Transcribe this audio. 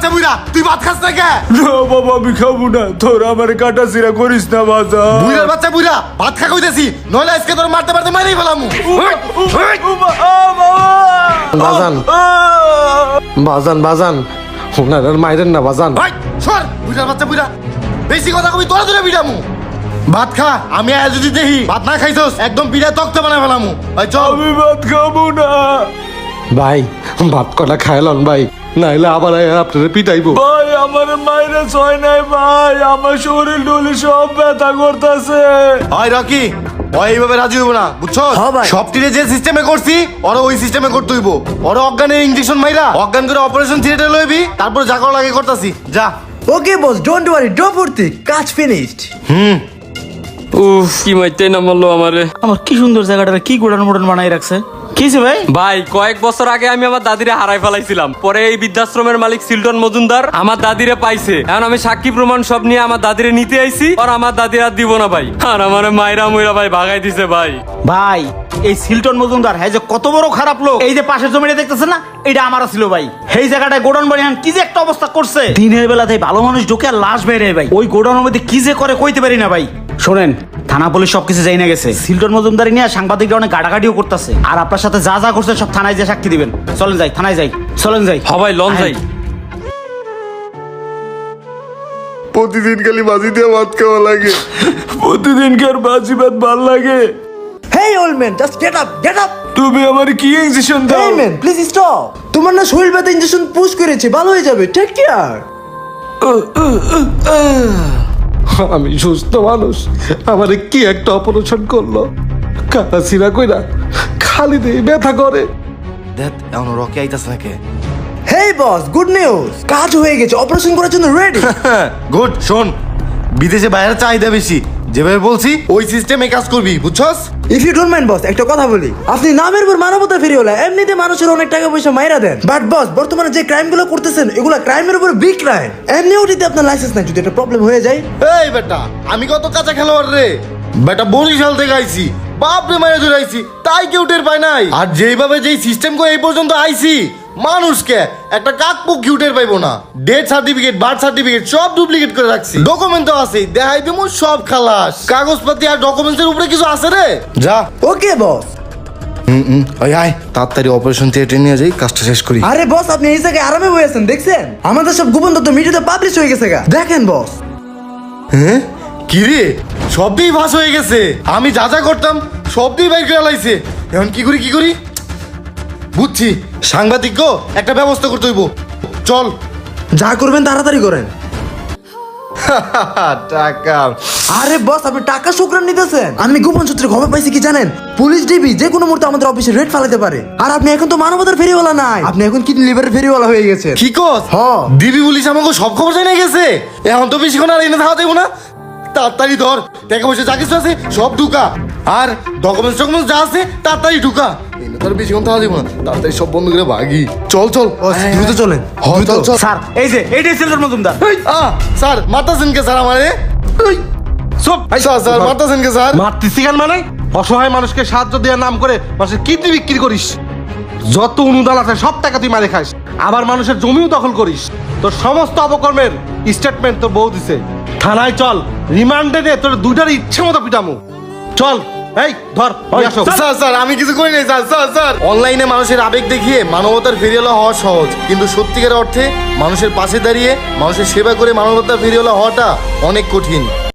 বাচ্চা বুইড়া তুই ভাত খাস না কে? না বাবা আমি খাবো না, তোরা আমার কাটা চিরা করিস না বাজান। বুইড়ার বাচ্চা বুইড়া ভাত খা কইতেছি, নইলে আজকে তোর মারতে মারতে মারিই ফেলামু। বাজান বাজান বাজান ওনার আর মাইরেন না বাজান। ভাই সর, বুইড়ার বাচ্চা বুইড়া বেশি কথা কবি তোরা তোরা বিড়ামু। ভাত খা, আমি আজ যদি দেখি ভাত না খাইছস একদম পিড়া তক্তা বানায় ফেলামু। ভাই চল। আমি ভাত খাবো না ভাই ভাত কটা খাইলন ভাই, নাইলে আবার আপনারা পিটাইবো। ভাই। আমার মাইরে ছয় নাই ভাই, আমার শরীর ডলি সব ব্যথা করতেছে। হয় রকি ওই এইভাবে রাজি হইব না, বুঝছো? সব টিরে যে সিস্টেমে করছি ওরা ওই সিস্টেমে করতে হইব। ওরা অজ্ঞানের ইনজেকশন মাইরা অজ্ঞান করে অপারেশন থিয়েটারে লইবি, তারপর যা করা লাগে করতাছি। যা। ওকে বস, ডোন্ট ওয়ারি, ডোন্ট ভর্তি, কাজ ফিনিশড। উফ কি মাইতে না মারলো আমারে। আমার কি সুন্দর জায়গাটা কি গোডান মোডান বানাই রাখছে। কিছে ভাই? ভাই কয়েক বছর আগে আমি আমার দাদিরে হারাই ফেলাইছিলাম, পরে এই বৃদ্ধাশ্রমের মালিক সিলটন মজুমদার আমার দাদিরে পাইছে। এখন আমি সাক্ষী প্রমাণ সব নিয়ে আমার দাদিরে নিতে আইছি, আর আমার দাদির আর দিব না ভাই। আর আমার মাইরা মুইরা ভাই ভাগাই দিছে ভাই। ভাই এই সিলটন মজুমদার হ্যাঁ যে কত বড় খারাপ লোক। এই যে পাশের জমিটা দেখতেছেন না, এটা আমার ছিল ভাই। এই জায়গাটায় গোডাউন বানিয়ে কি যে একটা অবস্থা করছে। দিনের বেলাতে ভালো মানুষ ঢোকে আর লাশ বের হয় ভাই। ওই গোডাউনের মধ্যে কি যে করে কইতে পারি না ভাই। শোনেন, থানা পুলিশ সবকিছু যাই না গেছে। সিলটন মজুমদার নিয়ে সাংবাদিকরা অনেক গাড়াগাড়িও করতেছে। আর আপনার সাথে যা যা করছে সব থানায় যে সাক্ষী দিবেন। চলেন যাই, থানায় যাই, চলেন যাই। হ্যাঁ ভাই লন যাই। প্রতিদিন খালি বাজি দিয়ে ভাত খাওয়া লাগে, প্রতিদিন কি আর বাজি ভাত ভাল লাগে? Hey old man, just get up, get up. তুমি আমার কি ইনজেকশন দাও? Hey man, please stop. তোমার না শরীর ব্যথা ইনজেকশন পুশ করেছে, ভালো হয়ে যাবে, টেক কেয়ার। আমি সুস্থ মানুষ, আমারে কি একটা অপারেশন করলো, কাটা চিরা কইরা খালি দিয়ে ব্যথা করে। দেখ এখন রকি আইতাছ নাকি? হেই বস, গুড নিউজ, কাজ হয়ে গেছে, অপারেশন করার জন্য রেডি। গুড। শোন, বিদেশে বাইরের চাহিদা বেশি, যেভাবে বলছি ওই সিস্টেমে কাজ করবি, বুঝছস? ইফ ইউ ডোন্ট মাইন্ড বস, একটা কথা বলি। আপনি নামের উপর মানবতা ফেরিওয়ালা, এমনিতে মানুষের অনেক টাকা পয়সা মাইরা দেন। বাট বস, বর্তমানে যে ক্রাইম গুলো করতেছেন এগুলা ক্রাইমের উপর বিগ ক্রাইম। এমনি ওটিতে আপনার লাইসেন্স নাই, যদি একটা প্রবলেম হয়ে যায়। এই বেটা, আমি কত কাঁচা খেলোয়াড় রে বেটা, বরিশাল থেকে আইছি, বাপ রে মায়ের ধরে আইছি, তাই কেউ টের পায় নাই। আর যেইভাবে যেই সিস্টেম করে এই পর্যন্ত আইছি, মানুষকে একটা কাকপো কিউ টের পাইবো না। ডেথ সার্টিফিকেট, বার্থ সার্টিফিকেট সব ডুপ্লিকেট করে রাখছি। ডকুমেন্ট তো আছে, দেখাই দেবো সব খালাস। কাগজপাতি আর ডকুমেন্টসের উপরে কিছু আছে রে? যা। ওকে বস। ওই আয় তাড়াতাড়ি অপারেশন থিয়েটারে নিয়ে যাই, কাজটা শেষ করি। আরে বস, আপনি এই জায়গায় আরামে বসেছেন, দেখছেন আমাদের সব গোপন তথ্য মিডিয়াতে পাবলিশ হয়ে গেছে গা। দেখেন বস। হ্যাঁ কি রে, সবই ভাস হয়ে গেছে। আমি যা যা করতাম সবই বাইর করে লাইছে। এখন কি করি কি করি বুঝছি, সাংবাদিক একটা ব্যবস্থা করতে হইব। চল। যা করবেন তাড়াতাড়ি করেন। টাকা। আরে বস, আপনি টাকা শুক্রান নিতেছেন। আমি গোপন সূত্রে খবর পাইছি কি জানেন, পুলিশ ডিবি যে কোনো মুহূর্তে আমাদের অফিসে রেড ফালাতে পারে। আর আপনি এখন তো মানবতার ফেরিওয়ালা নাই, আপনি এখন কিডনি লিভারের ফেরিওয়ালা হয়ে গেছেন। কি কস? দিবি পুলিশ আমাকে সব খবর জানিয়ে গেছে। এখন তো বেশিক্ষণ আর এনে থাকা দেবো না, তাড়াতাড়ি ধর। টাকা পয়সা যা কিছু আছে সব ঢুকা, আর ডকুমেন্টস যা আছে তাড়াতাড়ি ঢুকা। এনে তো আর বেশিক্ষণ থাকা দেবো না, তাড়াতাড়ি সব বন্ধ করে ভাগি। চল চল দ্রুত চলেন। চল চল। স্যার এই যে এইটাই সিলটন মজুমদার। স্যার মারতাছেন কে স্যার আমারে? স্যার মারতাছেন কে স্যার? মারতেছি কেন মানে? অসহায় মানুষকে সাহায্য দেওয়ার নাম করে মানুষের কিডনি বিক্রি করিস, যত অনুদান আছে সব টাকা তুই মারে খাস, আবার মানুষের জমিও দখল করিস। তোর সমস্ত অপকর্মের স্টেটমেন্ট তোর বউ দিছে। থানায় চল, রিমান্ডে নে, তোর দুইটার ইচ্ছে মতো পিটামু। চল, এই ধর। স্যার আমি কিছু করি নাই স্যার। স্যার অনলাইনে মানুষের আবেগ দেখিয়ে মানবতার ফেরিওয়ালা হওয়া সহজ, কিন্তু সত্যিকার অর্থে মানুষের পাশে দাঁড়িয়ে মানুষের সেবা করে মানবতার ফেরিওয়ালা হওয়াটা অনেক কঠিন।